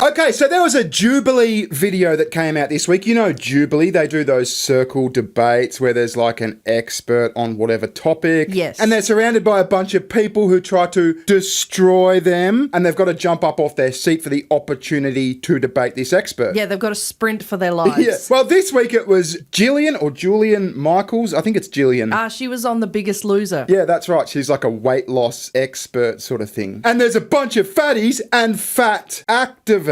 Okay, so there was a Jubilee video that came out this week. You know Jubilee, they do those circle debates where there's like an expert on whatever topic. Yes. And they're surrounded by a bunch of people who try to destroy them, and they've got to jump up off their seat for the opportunity to debate this expert. Yeah, they've got to sprint for their lives. Yeah. Well, this week it was Jillian Michaels. I think it's Jillian. She was on The Biggest Loser. Yeah, that's right. She's like a weight loss expert sort of thing. And there's a bunch of fatties and fat activists.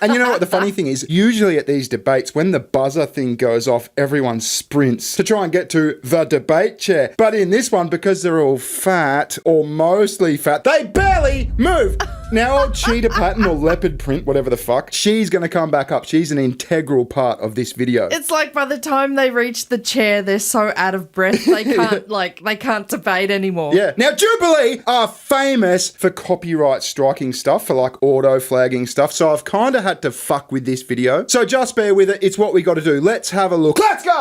And you know what the funny thing is? Usually at these debates, when the buzzer thing goes off, everyone sprints to try and get to the debate chair. But in this one, because they're all fat or mostly fat, they barely move. Now old Cheetah Pattern or Leopard Print, whatever the fuck, she's going to come back up. She's an integral part of this video. It's like by the time they reach the chair, they're so out of breath they can't they can't debate anymore. Yeah. Now Jubilee are famous for copyright striking stuff, for like auto flagging stuff. So I've kind of had to fuck with this video. So just bear with it. It's what we got to do. Let's have a look. Let's go.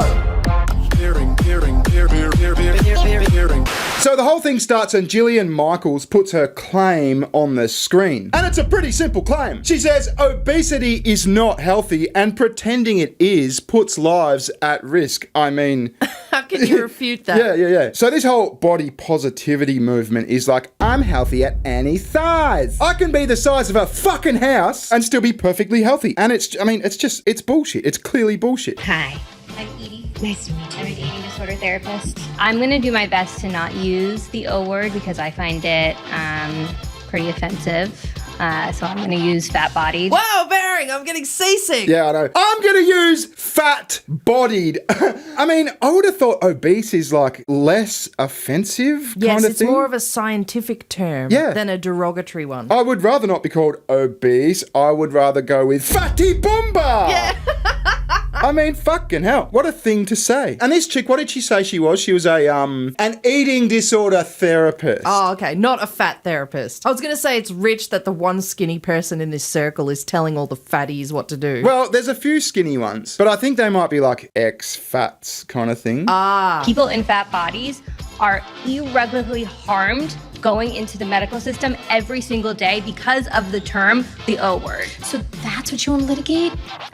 So the whole thing starts and Jillian Michaels puts her claim on the screen. And it's a pretty simple claim. She says, obesity is not healthy and pretending it is puts lives at risk. I mean... How can you refute that? Yeah. So this whole body positivity movement is like, I'm healthy at any size. I can be the size of a fucking house and still be perfectly healthy. And it's bullshit. It's clearly bullshit. Hi. I'm Edie. Nice to meet you. I'm an eating disorder therapist. I'm going to do my best to not use the O word because I find it pretty offensive. So I'm going to use fat-bodied. Wow, Baring, I'm getting seasick. Yeah, I know. I'm going to use fat-bodied. I mean, I would have thought obese is like less offensive kind of thing. Yes, it's more of a scientific term than a derogatory one. I would rather not be called obese. I would rather go with fatty bomba. Yeah. I mean, fucking hell. What a thing to say. And this chick, what did she say she was? She was an eating disorder therapist. Oh, okay. Not a fat therapist. I was going to say it's rich that the one skinny person in this circle is telling all the fatties what to do. Well, there's a few skinny ones, but I think they might be like ex-fats kind of thing. People in fat bodies are irreparably harmed going into the medical system every single day because of the term, the O word. So that's what you want to litigate?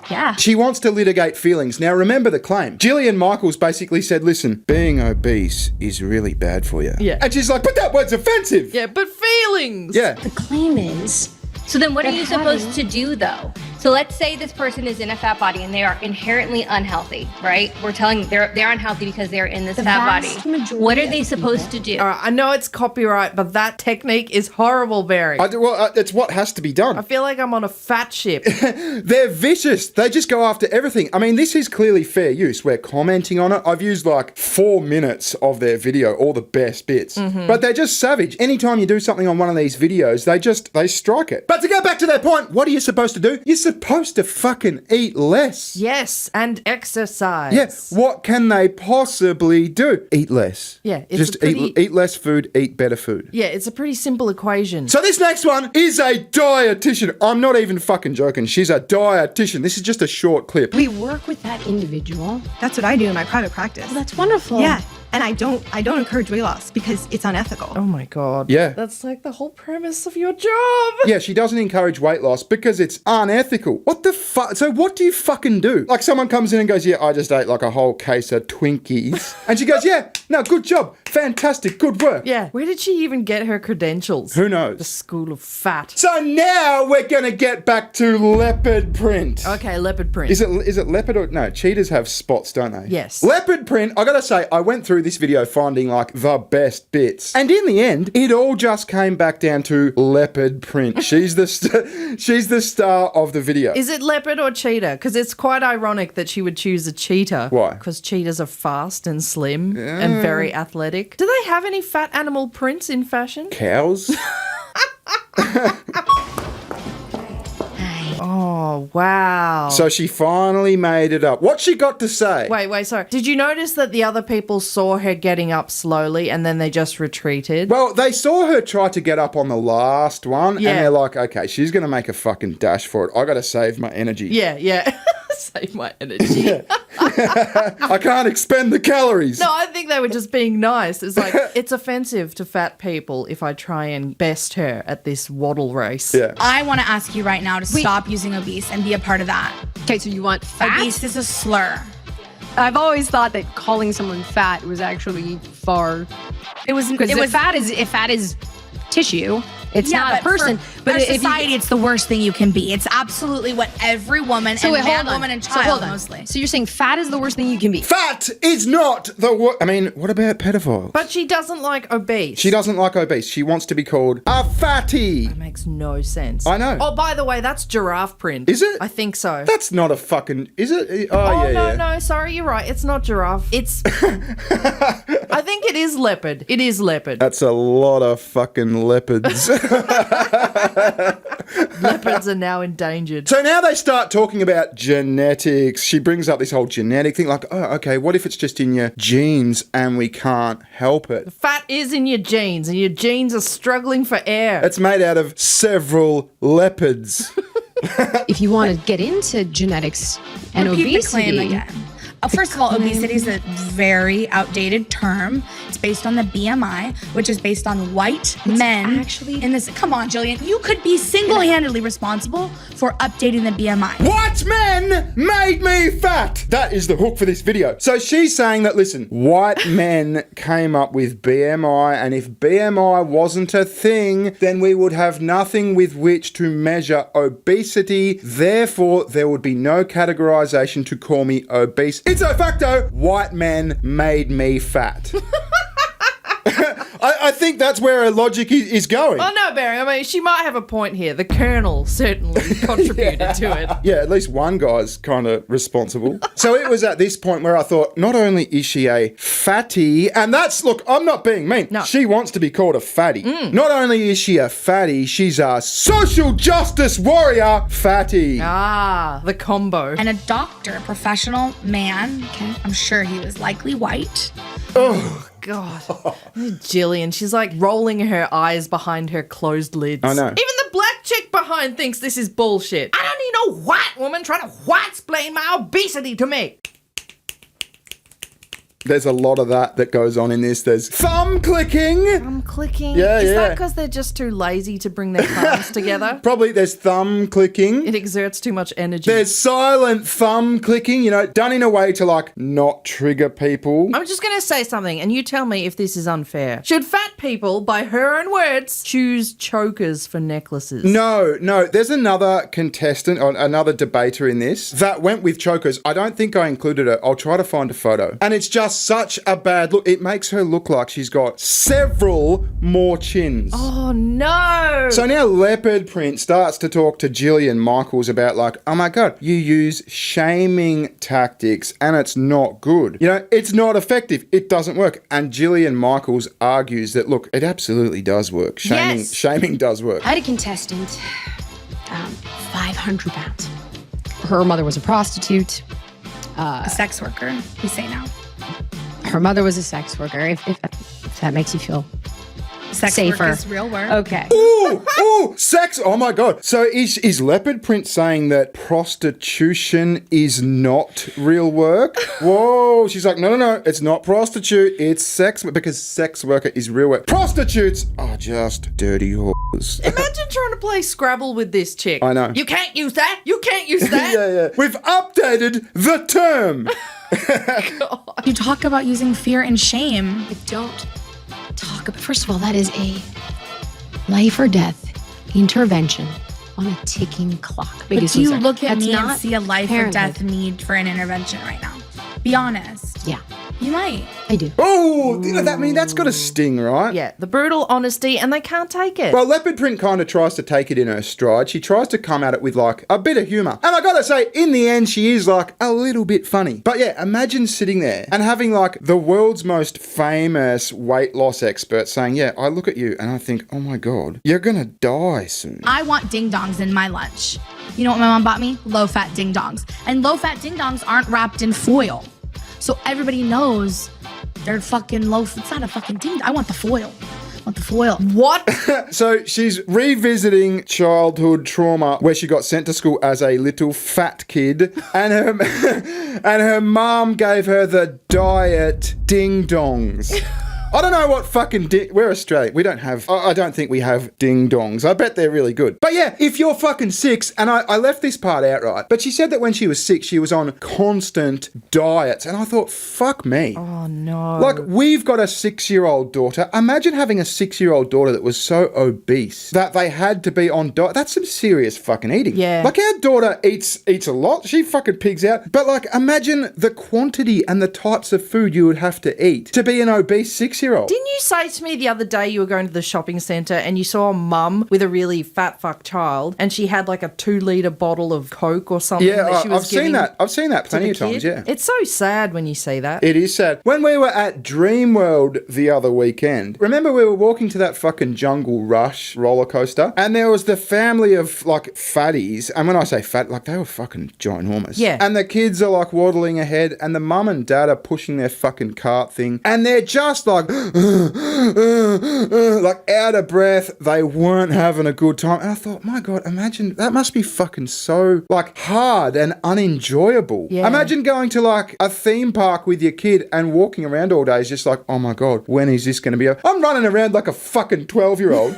Yeah. She wants to litigate feelings. Now remember the claim. Jillian Michaels basically said, listen, being obese is really bad for you. Yeah. And she's like, but that word's offensive. Yeah, but feelings. Yeah. The claim is... So then what are you supposed to do though? So let's say this person is in a fat body and they are inherently unhealthy, right? We're telling they're unhealthy because they're in this fat body. What are they supposed to do? All right, I know it's copyright, but that technique is horrible, Barry. It's what has to be done. I feel like I'm on a fat ship. They're vicious. They just go after everything. I mean, this is clearly fair use. We're commenting on it. I've used like 4 minutes of their video, all the best bits. Mm-hmm. But they're just savage. Anytime you do something on one of these videos, they strike it. But to go back to their point, what are you supposed to do? You're supposed to fucking eat less. Yes, and exercise. Yeah, what can they possibly do? Eat less. Yeah, it's just eat less food, eat better food. Yeah, it's a pretty simple equation. So this next one is a dietitian. I'm not even fucking joking. She's a dietitian. This is just a short clip. We work with that individual. That's what I do in my private practice. Well, that's wonderful. Yeah. And I don't encourage weight loss because it's unethical. Oh my God. Yeah. That's like the whole premise of your job. Yeah, she doesn't encourage weight loss because it's unethical. What the fuck? So what do you fucking do? Like someone comes in and goes, yeah, I just ate like a whole case of Twinkies. And she goes, yeah, no, good job. Fantastic. Good work. Yeah. Where did she even get her credentials? Who knows? The School of Fat. So now we're going to get back to Leopard Print. Okay, Leopard Print. Is it leopard or... No, cheetahs have spots, don't they? Yes. Leopard Print, I gotta say, I went through this video finding like the best bits. And in the end, it all just came back down to Leopard Print. She's the star of the video. Is it leopard or cheetah? Because it's quite ironic that she would choose a cheetah. Why? Because cheetahs are fast and slim and very athletic. Do they have any fat animal prints in fashion? Cows? Oh, wow. So she finally made it up. What's she got to say? Wait, sorry. Did you notice that the other people saw her getting up slowly and then they just retreated? Well, they saw her try to get up on the last one Yeah. and they're like, okay, she's going to make a fucking dash for it. I got to save my energy. Yeah. Save my energy. I can't expend the calories. No, I think they were just being nice. It's like, it's offensive to fat people if I try and best her at this waddle race. Yeah. I want to ask you right now to stop using obese and be a part of that. Okay, so you want fat? Obese is a slur. I've always thought that calling someone fat was actually far. It was Because if fat is tissue, it's not a person. But if society, it's the worst thing you can be. It's absolutely what every woman and man, woman, and child mostly. So you're saying fat is the worst thing you can be? Fat is not the worst. I mean, what about pedophiles? But she doesn't like obese. She doesn't like obese. She wants to be called a fatty. It makes no sense. I know. Oh, by the way, that's giraffe print. Is it? I think so. That's not a fucking... Is it? Oh, Oh, yeah, no, sorry, you're right. It's not giraffe. It's... I think it is leopard. It is leopard. That's a lot of fucking leopards. Leopards are now endangered. So now they start talking about genetics. She brings up this whole genetic thing, like, oh, okay, what if it's just in your genes and we can't help it? Fat is in your genes, and your genes are struggling for air. It's made out of several leopards. If you want to get into genetics and Repeat the obesity, claim again. First of all, obesity is a very outdated term. It's based on the BMI, which is based on white men. actually- in this. Come on, Jillian. You could be single-handedly responsible for updating the BMI. White men made me fat. That is the hook for this video. So she's saying that, listen, white men came up with BMI, and if BMI wasn't a thing, then we would have nothing with which to measure obesity. Therefore, there would be no categorization to call me obese. Ipso facto, white men made me fat. I think that's where her logic is going. Oh, no, Barry. I mean, she might have a point here. The Colonel certainly contributed to it. Yeah, at least one guy's kind of responsible. So it was at this point where I thought, not only is she a fatty, and that's, look, I'm not being mean. No. She wants to be called a fatty. Not only is she a fatty, she's a social justice warrior fatty. Ah, the combo. And a doctor, professional man, I'm sure he was likely white. Oh, God. Jillian, she's like rolling her eyes behind her closed lids. I know. Even the black chick behind thinks this is bullshit. I don't need no white woman trying to white-splain my obesity to me. there's a lot of that goes on in this. There's thumb clicking. I'm clicking. Yeah, Is yeah. that because they're just too lazy to bring their thumbs together? Probably there's thumb clicking. It exerts too much energy. There's silent thumb clicking, you know, done in a way to like not trigger people. I'm just going to say something and you tell me if this is unfair. Should fat people, by her own words, choose chokers for necklaces? No. There's another contestant, or another debater in this that went with chokers. I don't think I included her. I'll try to find a photo. And it's just such a bad look. It makes her look like she's got several more chins. Oh, no. So now Leopard Print starts to talk to Jillian Michaels about like, oh my God, you use shaming tactics and it's not good. You know, it's not effective. It doesn't work. And Jillian Michaels argues that, look, it absolutely does work. Shaming does work. I had a contestant, 500 pounds. Her mother was a prostitute. A sex worker, we say now. Her mother was a sex worker, if that makes you feel Sex safer. work is real work. Okay. Ooh, sex. Oh my God. So is Leopard Print saying that prostitution is not real work? Whoa. She's like, no. It's not prostitute. It's sex, because sex worker is real work. Prostitutes are just dirty whores. Imagine trying to play Scrabble with this chick. I know. You can't use that. You can't use that. Yeah. We've updated the term. You talk about using fear and shame. I don't talk about, first of all, that is a life or death intervention on a ticking clock. But do you look at That's me and not see a life or parenthood. death need for an intervention right now? Be honest. Yeah, You might. I do. Oh, that's got a sting, right? Yeah, the brutal honesty, and they can't take it. Well, Leopard Print kind of tries to take it in her stride. She tries to come at it with like a bit of humour. And I gotta say, in the end, she is like a little bit funny. But yeah, imagine sitting there and having like the world's most famous weight loss expert saying, yeah, I look at you and I think, oh my God, you're gonna die soon. I want ding dongs in my lunch. You know what my mom bought me? Low-fat ding dongs. And low-fat ding dongs aren't wrapped in foil. So everybody knows they're fucking low. It's not a fucking ding. I want the foil. with the foil. What? So she's revisiting childhood trauma where she got sent to school as a little fat kid, and her mom gave her the diet ding-dongs. I don't know what fucking we're Australian. We don't have, I don't think we have ding-dongs. I bet they're really good. But yeah, if you're fucking 6, and I left this part out right, but she said that when she was 6, she was on constant diets. And I thought, fuck me. Oh, no. Like, we've got a 6-year-old daughter. Imagine having a 6-year-old daughter that was so obese that they had to be on diet. That's some serious fucking eating. Yeah. Like, our daughter eats a lot. She fucking pigs out. But, like, imagine the quantity and the types of food you would have to eat to be an obese 6-year-old. Didn't you say to me the other day you were going to the shopping centre and you saw a mum with a really fat fuck child and she had like a 2-litre bottle of Coke or something that she was I've seen that. I've seen that plenty of times, yeah. It's so sad when you see that. It is sad. When we were at Dreamworld the other weekend, remember we were walking to that fucking Jungle Rush roller coaster and there was the family of like fatties, and when I say fat, like they were fucking ginormous. Yeah. And the kids are like waddling ahead and the mum and dad are pushing their fucking cart thing and they're just like like out of breath. They weren't having a good time. And I thought, my God, imagine that must be fucking so like hard and unenjoyable. Yeah. Imagine going to like a theme park with your kid and walking around all day is just like, oh my God, when is this going to be over? I'm running around like a fucking 12-year-old.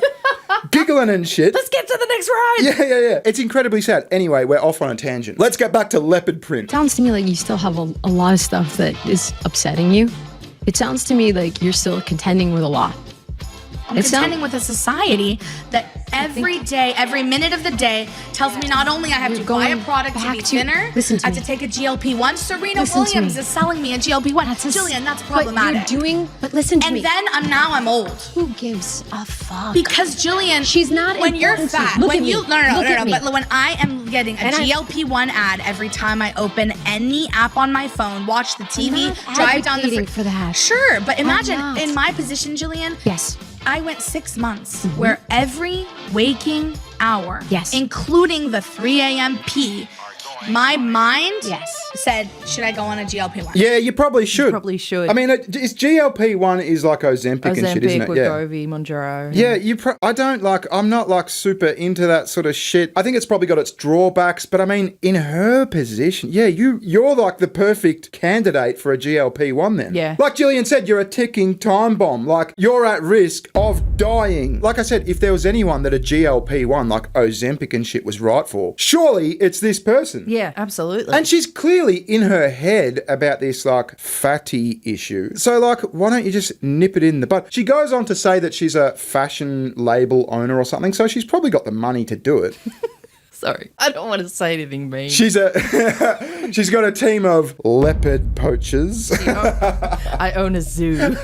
Giggling and shit. Let's get to the next ride. Yeah. It's incredibly sad. Anyway, we're off on a tangent. Let's get back to Leopard Print. Sounds to me like you still have a lot of stuff that is upsetting you. It sounds to me like you're still contending with a lot. I'm contending with a society that every day, every minute of the day tells me not only I have to buy a product to be thinner, listen to I have me. to take a GLP-1. Serena Listen to Williams me. is selling me a GLP-1. Jillian, that's problematic. But listen to me. And then I'm old. Who gives a fuck? Because Jillian, She's not when you're important to you. fat, Look when at me. you Look at me. but when I am getting a GLP-1 ad every time I open any app on my phone, watch the TV, not drive down the advocating for that. Sure, but imagine not. in my position, Jillian. Yes. I went 6 months where every waking hour, Yes. including the 3 a.m. pee, my mind Yes. said, should I go on a GLP-1? Yeah, you probably should. Probably should. I mean, it's GLP-1 is like Ozempic and shit, isn't it? Yeah. Wegovy, Mounjaro. Yeah, I'm not like super into that sort of shit. I think it's probably got its drawbacks, but I mean, in her position, yeah, you're like the perfect candidate for a GLP-1 then. Yeah. Like Jillian said, you're a ticking time bomb. Like, you're at risk of dying. Like I said, if there was anyone that a GLP-1 like Ozempic and shit was right for, surely it's this person. Yeah, absolutely. And she's clearly in her head about this, like, fatty issue. So, like, why don't you just nip it in the bud? She goes on to say that she's a fashion label owner or something, so she's probably got the money to do it. Sorry, I don't want to say anything mean. She's got a team of leopard poachers. I own a zoo.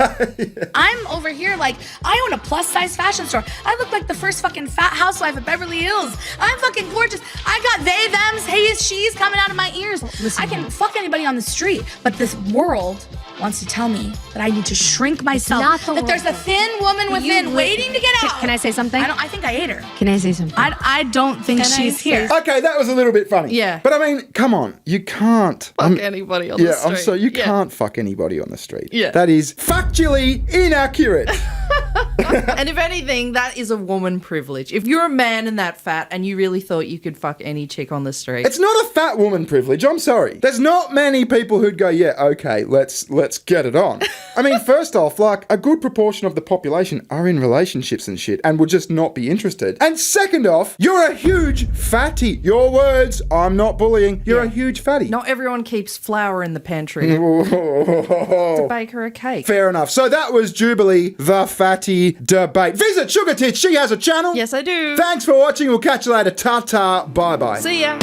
I'm over here like, I own a plus-size fashion store. I look like the first fucking fat housewife of Beverly Hills. I'm fucking gorgeous. I got they, thems, he's, she's coming out of my ears. I can fuck anybody on the street, but this world wants to tell me that I need to shrink myself. not the That there's a thin woman within waiting to get out. Can I say something? I think I ate her. Can I say something? I don't think she's here. Okay, that was a little bit funny. Yeah. But I mean, come on. You can't. Fuck anybody on the street. I'm sorry. You Yeah. can't fuck anybody on the street. Yeah. That is factually inaccurate. And if anything, that is a woman privilege. If you're a man and that fat and you really thought you could fuck any chick on the street. It's not a fat woman privilege. I'm sorry. There's not many people who'd go, yeah, okay, let's get it on. I mean, first off, like, a good proportion of the population are in relationships and shit and would just not be interested. And second off, you're a huge fatty. Your words, I'm not bullying. You're a huge fatty. Not everyone keeps flour in the pantry to bake her a cake. Fair enough. So that was Jubilee, the fatty debate. Visit Sugar Tits. She has a channel. Yes, I do. Thanks for watching. We'll catch you later. Ta-ta. Bye-bye. See ya.